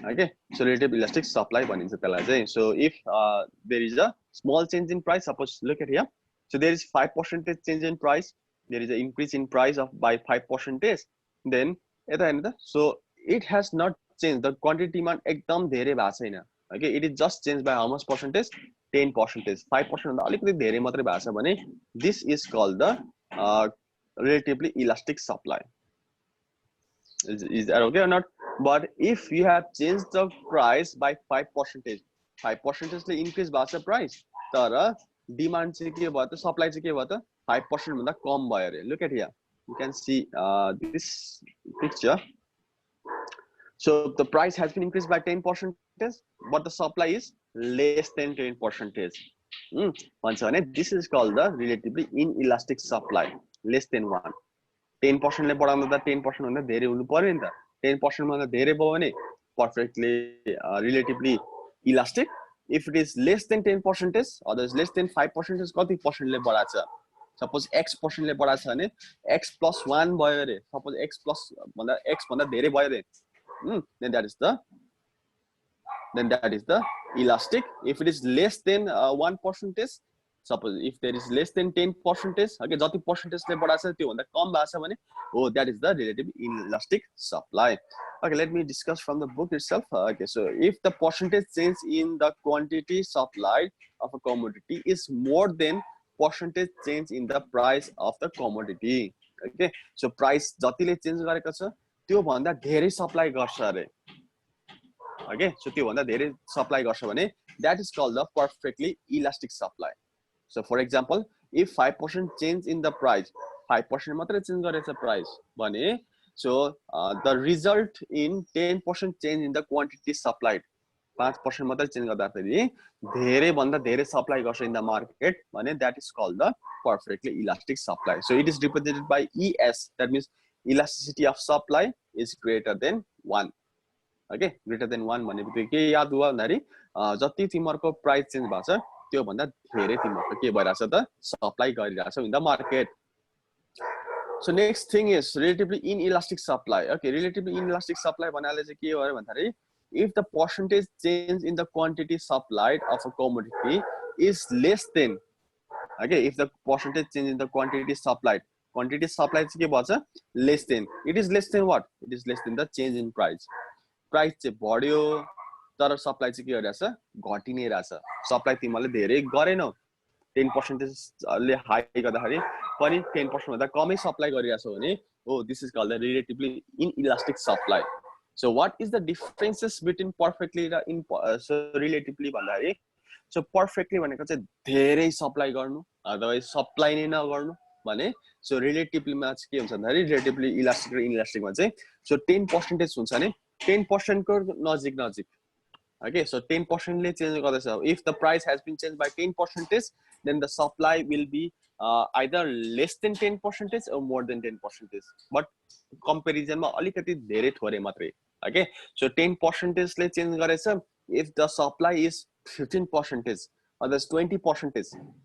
Okay, so relative elastic supply भनिन्छ त्यसलाई चाहिँ. So if there is a small change in price, suppose look at here, so there is 5% change in price, there is an increase in price of by 5%, then यता हेर्नु त, so it has not changed, the quantity demand एकदम धेरै भएको छैन. Okay, it is just changed by how much percentage? 10%. 5% भन्दा अलिकति धेरै मात्रै भएको छ भने this is called the relatively elastic supply. Is that okay or not? But if you have changed the price by 5%, 5% increase भएको छ price, तर demand चाहिँ के भयो त, supply चाहिँ के भयो त 5% भन्दा कम भयो अरे. Look at here, you can see this picture. So the price has been increased by 10%, but the supply is less than 10%. भन्छ भने this is called the relatively inelastic supply, less than 1. 10% ले बढाउँदा त 10% भन्दा धेरै हुनु पर्यो नि त. 10% भन्दा धेरै भयो भने perfectly relatively elastic. If it is less than 10%, or is less than 5%, कति percent ले बढाछ? Suppose x percent ले बढाछ भने x plus 1 भयो अरे. Suppose x plus भन्दा x भन्दा धेरै भयो अरे. Then that is the elastic. If it is less than 1%, suppose if there is less than 10%, okay, जति percentage ले बढाछ त्यो भन्दा कम भएको छ भने, oh, that is the relatively inelastic supply. Okay, let me discuss from the book itself. Okay, so if the percentage change in the quantity supplied of a commodity is more than percentage change in the price of the commodity, okay, so price जतिले change गरेको छ त्यो भन्दा धेरै supply गर्छ अरे. Okay, so त्यो भन्दा धेरै supply गर्छ भने that is called the perfectly elastic supply. So for example, if 5% change in the price, 5% मात्रै change गरेछ price भने, so the result in 10% change in the quantity supplied, 5% मात्रै change गर्दाखेरि धेरै भन्दा धेरै supply गर्छ in the market भने that is called the perfectly elastic supply. So it is represented by ES, that means elasticity of supply is greater than 1. Okay, greater than 1 भनेपछि के याद भयो भन्दाखेरि जति तिमीहरुको प्राइस चेन्ज भएको छ त्यो भन्दा धेरै तिमीहरुको के भइराछ त supply गरिराछ in the market. So next thing is relatively inelastic supply. Okay, relatively inelastic supply भन्नाले चाहिँ के हो भन्दाखेरि if the percentage change in the quantity supplied of a commodity is less than, okay, if the percentage change in the quantity supplied चाहिँ के भन्छ less than, it is less than what? It is less than the change in price. Price चाहिँ बढ्यो तर supply चाहिँ के गरिरहेछ घटि नै रहेछ. सप्लाई तिमीले धेरै गरेनौ, 10% ले हाई गर्दाखेरि पनि 10% भन्दा कमै सप्लाई गरिरहेछौ भने oh, this is called the relatively inelastic supply. So what is the differences between perfectly raw so relatively भन्दाखेरि, so perfectly भनेको चाहिँ धेरै सप्लाई गर्नु अथवा सप्लाई नै नगर्नु भने, so relatively मा चाहिँ के हुन्छ भन्दाखेरि relatively elastic र inelastic मा चाहिँ so 10% हुन्छ भने 10% को नजिक नजिक. Okay, so 10% ले change गर्दैछ. If the price has been changed by 10%, then the supply will be either less than 10% or more than 10%. But comparison मा अलिकति धेरै थोरै मात्रै. Okay, so 10% ले change गरेछ. If the supply is 15% or that's 20%,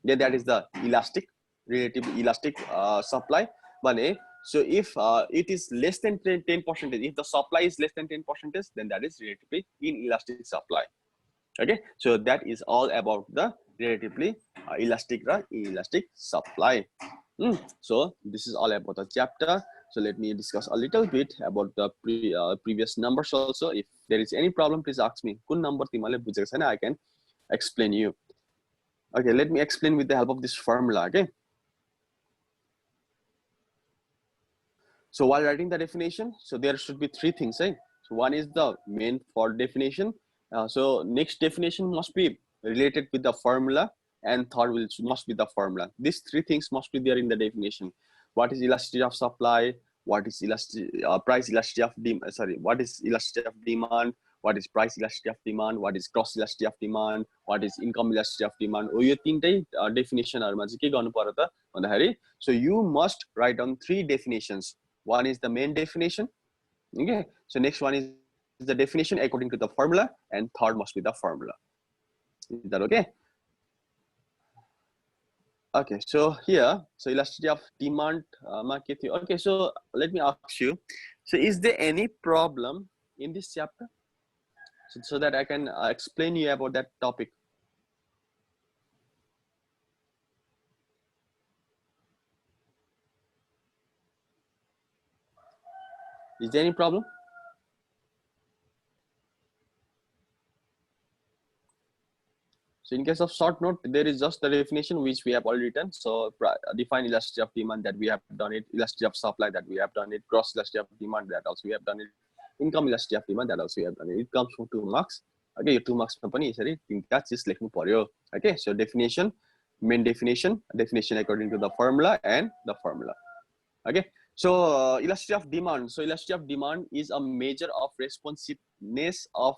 then that is the elastic, relatively elastic supply. भने, so if it is less than 10%, if the supply is less than 10%, then that is relatively inelastic supply. Okay, so that is all about the relatively elastic or inelastic supply. So this is all about the chapter. So let me discuss a little bit about the previous numbers also. If there is any problem, please ask me. Kun number timale bujheko chaina, I can explain you. Okay, let me explain with the help of this formula. Okay. So while writing the definition, so there should be three things. So one is the main for definition. So next definition must be related with the formula, and third must be the formula. These three things must be there in the definition. What is elasticity of supply? What is price elasticity of demand? Sorry, what is elasticity of demand? What is price elasticity of demand? What is cross elasticity of demand? What is income elasticity of demand? यो तीनटै definitionहरुमा चाहिँ के गर्नु पर्यो त भन्दाखेरि, so you must write down three definitions. One is the main definition. Okay, so next one is the definition according to the formula, and third must be the formula. Is that okay? Okay, so here, so elasticity of demand. Okay, so let me ask you. So is there any problem in this chapter, so that I can explain you about that topic? Is there any problem? So in case of short note, there is just the definition which we have already written. So define elasticity of demand, that we have done it. Elasticity of supply, that we have done it. Cross elasticity of demand, that also we have done it. Income elasticity of demand, that also we have done it. It comes from 2 marks. Okay, yo 2 marks में पनि यसरी 3टा चीज लेख्नु पर्यो. Okay, so definition, main definition according to the formula and the formula. Okay, so elasticity of demand. So elasticity of demand is a measure of responsiveness of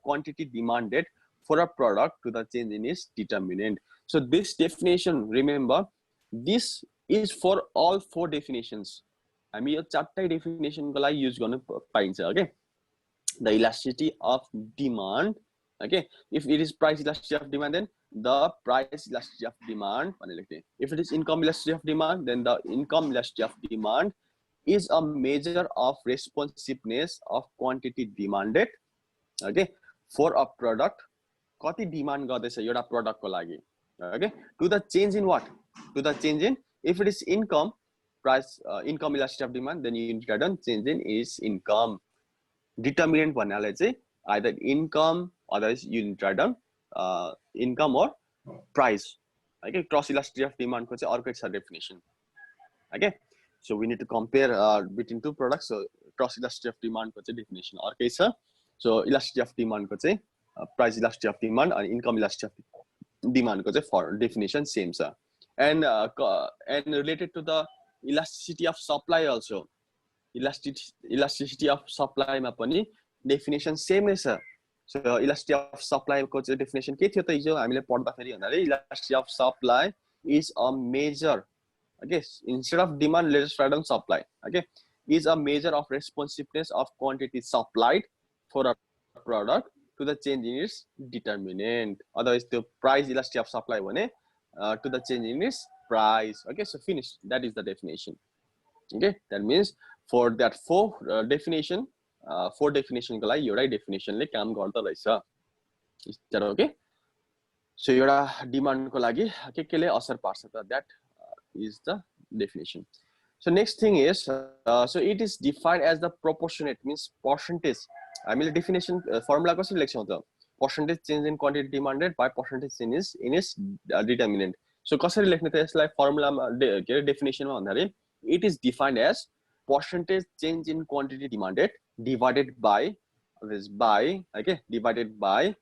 quantity demanded for a product to the change in its determinant. So this definition, remember, this is for all 4 definitions. I mean, 4 definition को लागि use गर्नु पाइन्छ. Okay, the elasticity of demand. Okay, if it is price elasticity of demand, then the price elasticity of demand. If it is income elasticity of demand, then the income elasticity of demand is a measure of responsiveness of quantity demanded, okay, for a product. कति demand गर्दैछ एउटा प्रोडक्टको लागि, okay, to the change in what? To the change in, if it is income, price, income elasticity of demand, then you write down change in is income. Determinant भन्नाले चाहिँ either income, otherwise you write down income or price. Okay, cross elasticity of demand को चाहिँ अर्कै छ definition. Okay, so we need to compare between 2 products. So cross elasticity of demand को चाहिँ definition अर्कै छ. So elasticity of demand को चाहिँ price elasticity of demand and income elasticity of demand को चाहिँ for definition same छ. And related to the elasticity of supply also, elasticity of supply मा पनि definition same नै छ. So elasticity of supply को चाहिँ definition के थियो त हिजो हामीले पढ्दाखेरि भन्नाले elasticity of supply is a measure, okay, instead of demand let us write down supply, okay, is a measure of responsiveness of quantity supplied for a product to the change in its determinant. Otherwise the price elasticity of supply भने to the change in its price. Okay, so finished. That is the definition. Okay, that means for that 4 definition, 4 definition को लागि एउटै definition ले काम गर्दा रहेछ. Is that okay? So एउटा demand को लागि के ले असर पार्छ त, that is the definition. So next thing is, so it is defined as the proportionate, means percentage. हामीले definition formula कसरी लेख्छौं त, percentage change in quantity demanded by percentage change in its determinant. So कसरी लेख्ने त यसलाई formula मा के definition मा भन्दाखेरि, it is defined as percentage change in quantity demanded divided by okay, divided by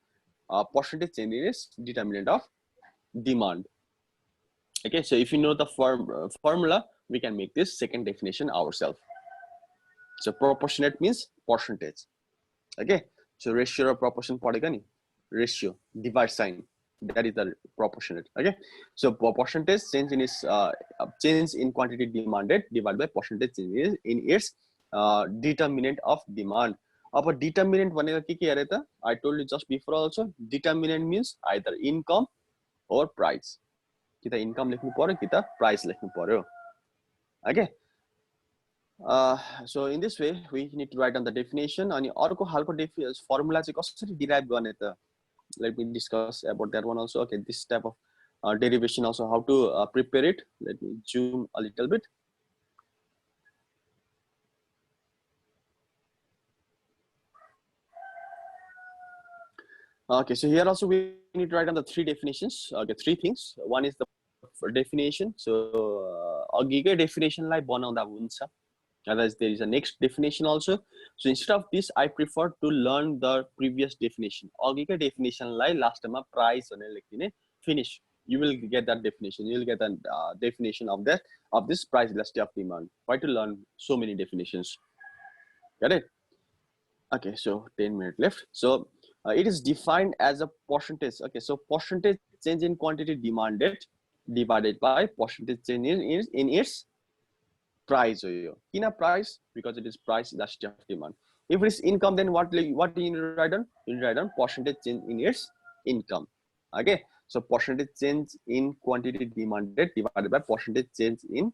percentage change in its determinant of demand. Okay, so if you know the formula, we can make this second definition ourselves. So proportionate means percentage. Okay, so ratio or proportion पढेको नि, ratio, divide sign, that is the proportionate. Okay, so percentage change in its change in quantity demanded divided by percentage change in its determinant of demand. अब determinant भनेको के अरे त, I told you just before also, determinant means either income or price. कि त income लेख्नु पर्यो कि त price लेख्नु पर्यो. Okay, so in this way we need to write down the definition. अनि अर्को हालको formula चाहिँ कसरी derive गर्ने त, let me discuss about that one also. Okay, this type of derivation also, how to prepare it. Let me zoom a little bit. Okay, so here also we need to write down the 3 definitions. Okay, 3 things. One is the definition. So अघिकै definition लाई बनाउँदा हुन्छ. Otherwise there is a next definition also. So instead of this, I prefer to learn the previous definition. अघिकै definition lie last time price भनेर लेख्दिने, finish. You will get that definition. You will get a definition of that, of this price elasticity of demand. Why to learn so many definitions? Got it? Okay, so 10 minutes left. So it is defined as a percentage. Okay, so percentage change in quantity demanded divided by percentage change in its price. In a price, because it is price elasticity of demand. If it is income, then what do you need to write down? You need to write down percentage change in its income. Okay, so percentage change in quantity demanded divided by percentage change in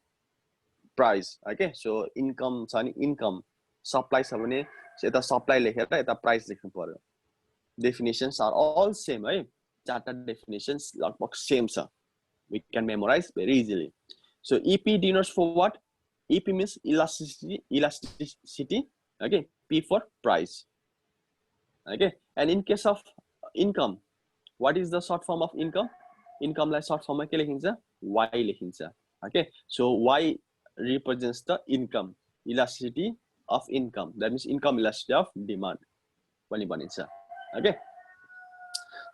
price. Okay, so income, income, supply छ भने So यता supply लेखेर यता price लेख्नु पर्यो. Definitions are all same है. चारटा definitions लगभग same छ. We can memorize very easily. So EP denotes for what? EP means elasticity. Okay, P for price. Okay, and in case of income, what is the short form of income? Income like short form के लेखिन्छ? Y लेखिन्छ. Okay, so Y represents the income, elasticity of income. That means income elasticity of demand. Okay,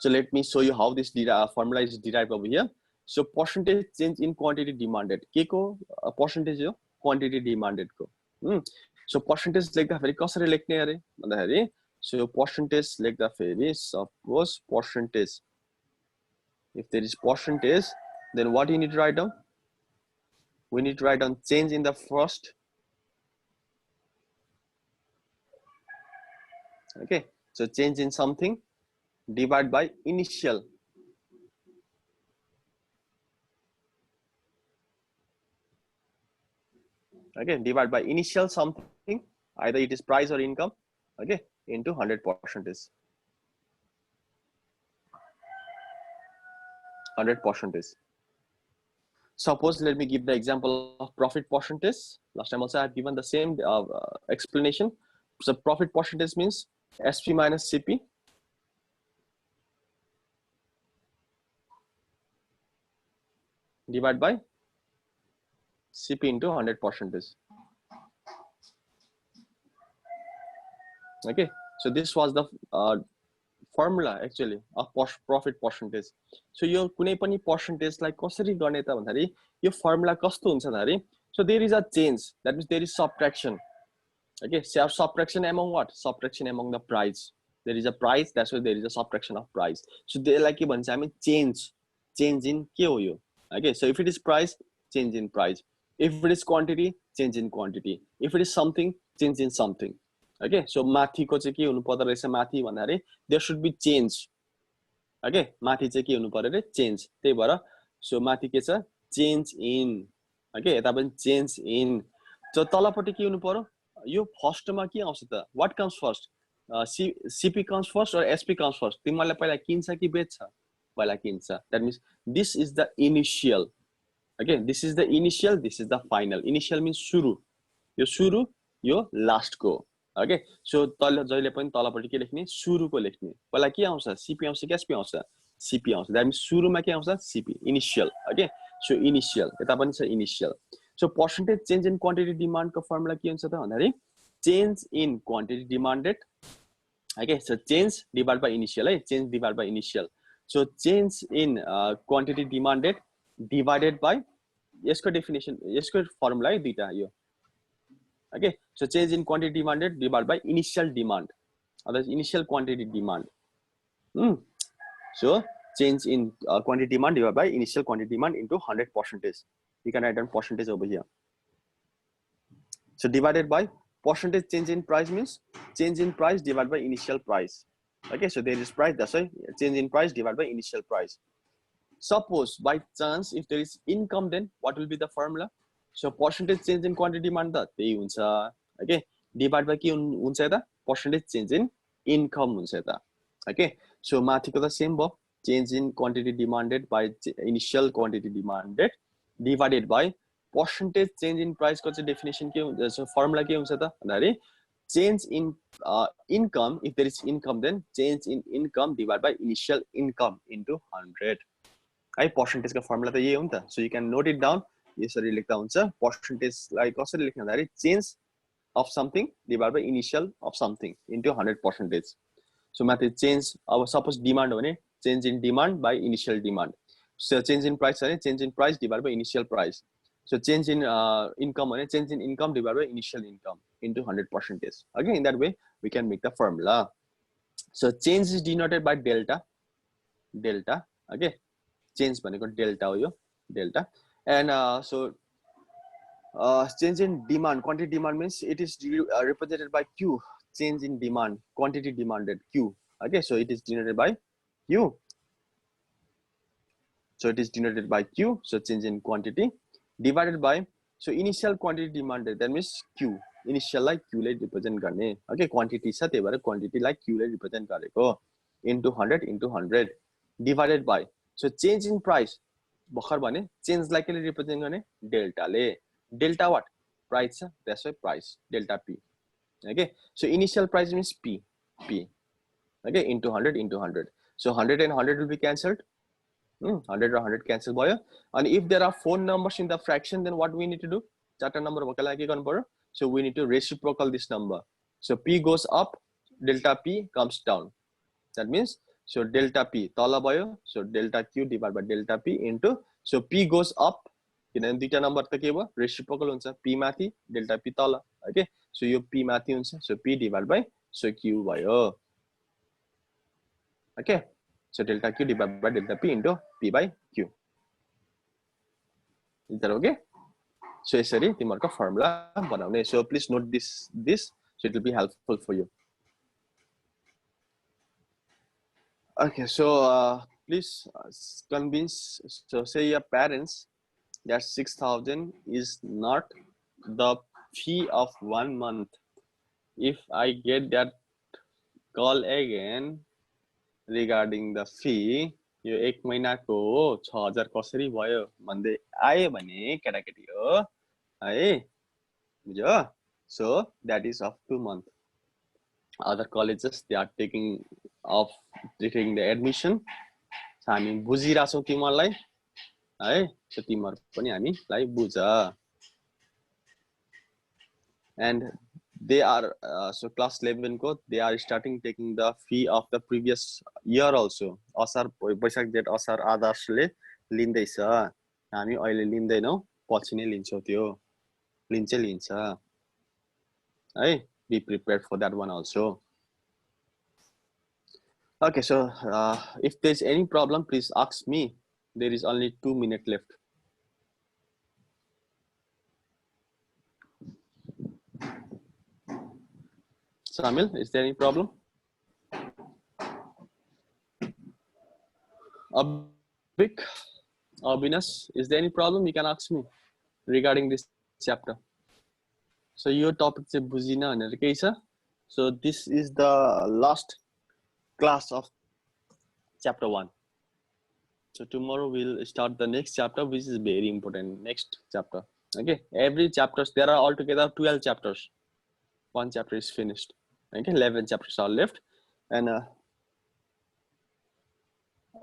so let me show you how this formula is derived over here. So percentage change in quantity demanded. के को percentage हो? Quantity demanded को. So percentage लेख्दाखेरि कसरी लेख्ने अरे भन्दाखेरि so percentage लेख्दाखेरि suppose percentage, if there is percentage, then what you need to write down? We need to write down change in the first. Okay, so change in something divided by initial. Okay, divide by initial something, either it is price or income, okay, into 100%. 100%. Suppose, let me give the example of profit percentage. Last time also I have given the same explanation. So profit percentage means SP minus CP. Divided by CP into 100%. Okay, so this was the formula actually of profit percentage. So यो कुनै पनि percentage लाई कसरी गर्ने त भन्दाखेरि यो formula कस्तो हुन्छ भन्दाखेरि so there is a change, that means there is subtraction. Okay, so subtraction among what? Subtraction among the price. There is a price, that's why there is a subtraction of price. So they like के भन्छ हामी change in के हो यो? Okay, so if it is price, change in price. If it is quantity, change in quantity. If it is something, change in something. Okay, so माथिको चाहिँ के हुनु पर्दो रहेछ माथि भन्दाखेरि there should be change. Okay, माथि चाहिँ के हुनु पर्यो रे change. त्यही भएर so माथि के छ change in. Okay, यता पनि change in. So तलपट्टि के हुनु पर्यो? यो फर्स्टमा के आउँछ त? What comes first? CP comes first or SP comes first? तिमीलाई पहिला किन्छ कि बेच्छ? पहिला किन्छ. That means this is the initial. Okay, this is the initial, this is the final. Initial means सुरु. यो सुरु, यो लास्ट को. Okay, so तल जहिले पनि तलपट्टि के लेख्ने? सुरुको लेख्ने. पहिला के आउँछ? CP आउँछ कि SP आउँछ? CP आउँछ. That means सुरुमा के आउँछ? CP, initial. Okay, so initial. यता पनि छ initial. So percentage change in quantity demand को formula के हुन्छ त भन्दाखेरि change in quantity demanded. Okay, so change divided by initial, है? Change divided by initial. So change in quantity demanded divided by यसको definition, यसको formula है दुईटा यो. Okay, so change in quantity demanded divided by initial demand. Otherwise, initial quantity demand. So change in quantity demand divided by initial quantity demand into 100%. You can write down percentage over here. So divided by percentage change in price means change in price divided by initial price. Okay, so there is price, that's why change in price divided by initial price. Suppose by chance if there is income, then what will be the formula? So percentage change in quantity demand that त्यही हुन्छ. Okay, divided by के हुन्छ त? Percentage change in income हुन्छ त. Okay, so माथिको त same भयो. Change in quantity demanded by initial quantity demanded divided by percentage change in price को चाहिँ definition के हुन्छ? So formula के हुन्छ त भन्दाखेरि change in income, if there is income, then change in income divided by initial income into 100. है percentage को formula त यही हो नि त. So you can note it down. यसरी लेख्दा हुन्छ. Percentage लाई कसरी लेख्ने भन्दाखेरि change of something divided by initial of something into 100%. So माथि change, अब suppose demand हो भने change in demand by initial demand. So change in price भने change in price divided by initial price. So change in income भने change in income divided by initial income into 100%. Okay, in that way we can make the formula. So change is denoted by delta. Delta. Okay, change भनेको delta हो यो. Delta. And so change in demand, quantity demand means it is represented by Q. Change in demand, quantity demanded, Q. Okay, so it is denoted by Q. So it is denoted by Q. So change in quantity divided by, so initial quantity demanded, that means Q. इनिशियललाई q ले represent गर्ने okay quantity छ त्यही भएर क्वान्टिटीलाई q ले represent गरेको into 100 divided by so change in price भर्खर भने चेन्जलाई केले रिप्रेजेन्ट गर्ने डेल्टाले डेल्टा वाट प्राइस छ that's why price delta p okay so initial price means p okay into 100 so 100 and 100 will be cancelled 100 or 100 cancel भयो and if there are 4 numbers in the fraction then what we need to do चारटा number भएका लागि के गर्नु पर्यो so we need to reciprocal this number so p goes up delta p comes down that means so delta p तल भयो so delta q divided by delta p into so p goes up किनभने दुईटा number त के भयो reciprocal हुन्छ p माथि delta p तल ओके सो यो p माथि हुन्छ so p divide by so q भयो okay so delta q divide by delta p into p by q is that okay so यसरी तिमीहरुको फर्मुला बनाउने so please note this so it will be helpful for you okay so please convince so say your parents that 6,000 is not the fee of 1 month. If I get that call again regarding the fee, यो एक महिनाको 6,000 कसरी भयो भन्दै आयो भने केटाकेटी हो है बुझ्यो so that is of 2 month. Other colleges they are taking the admission. हामी बुझिराछौं तिमीहरुलाई है so तिमीहरु पनि हामीलाई बुझ and they are so class 11 ko they are starting taking the fee of the previous year also asar बैशाख जेठ असार आदर्शले लिँदैछ हामी अहिले लिँदैनौ पछि नै लिन्छौ त्यो लिन्छ है be prepared for that one also okay so if there's any problem please ask me there is only 2 minutes left Samil, is there any problem? Abhik, Abhinas, is there any problem? You can ask me regarding this chapter. So your topic is bujina and so this is the last class of chapter 1. So tomorrow we'll start the next chapter, which is very important. Next chapter. Okay, every chapters there are altogether 12 chapters. One chapter is finished. Okay, 11 chapters are left, and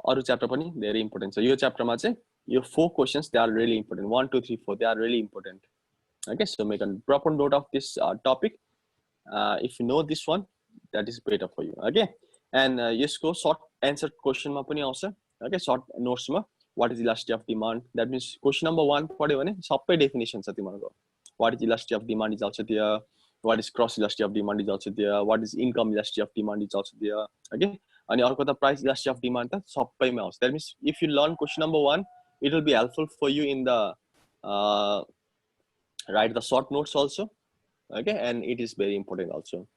other chapter pani very important. So your chapter ma your 4 questions they are really important. 1, 2, 3, 4 they are really important. Okay, so make a proper note of this topic. If you know this one, that is better for you. Okay, and यसको short answer question ma pani आउँछ. Okay, short notes ma what is elasticity of demand? That means question number 1 पढ्यो भने सबै definition छ तिमीहरुको. What is elasticity of demand is also there. What is cross elasticity of demand is also there. What is income elasticity of demand is also there. Okay, अनि अर्को त price elasticity of demand त सबैमा आउँछ. That means if you learn question number 1, it will be helpful for you in the write the short notes also. Okay, and it is very important also.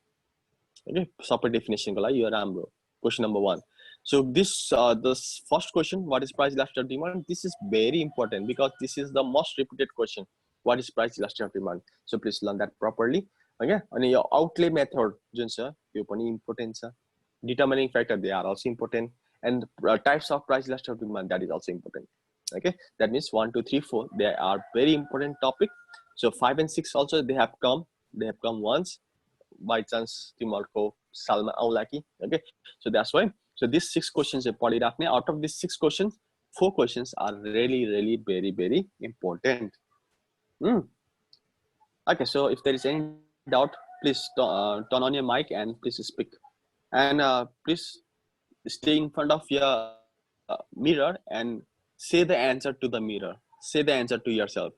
Okay, सबै definition को लागि यो राम्रो. Question number 1. So this first question, what is price elasticity of demand? This is very important because this is the most repeated question. What is price elasticity of demand? So please learn that properly. Okay, अनि यो outlay method जुन छ यो पनि important छ. Determining factor they are also important, and types of price elasticity of demand that is also important. Okay, that means 1, 2, 3, 4 they are very important topic. So 5 and 6 also they have come once by chance तिमीहरुको सालमा आउला कि. Okay, so that's why so these 6 questions are पढिराख्ने. Out of these 6 questions 4 questions are really very important. Okay, so if there is any doubt please turn on your mic and please speak, and please stay in front of your mirror and say the answer to the mirror, say the answer to yourself.